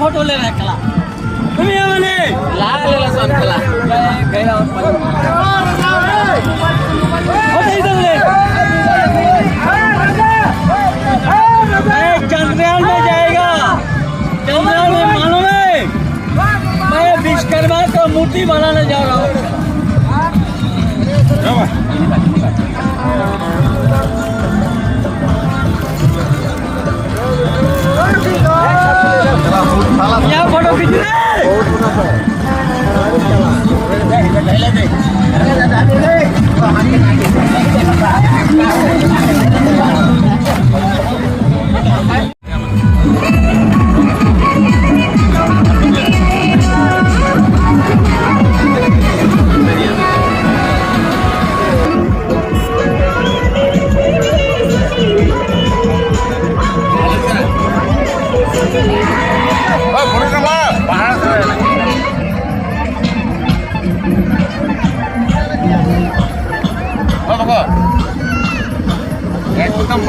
photo ले रखला तुम्ही म्हणे लागलेला संपला चंद्रयान में जाएगा चंद्रयान में मालूम है मैं विश्वकर्मा को मूर्ति बनाने जा रहा हूँ क्या फोटो खींच एकदम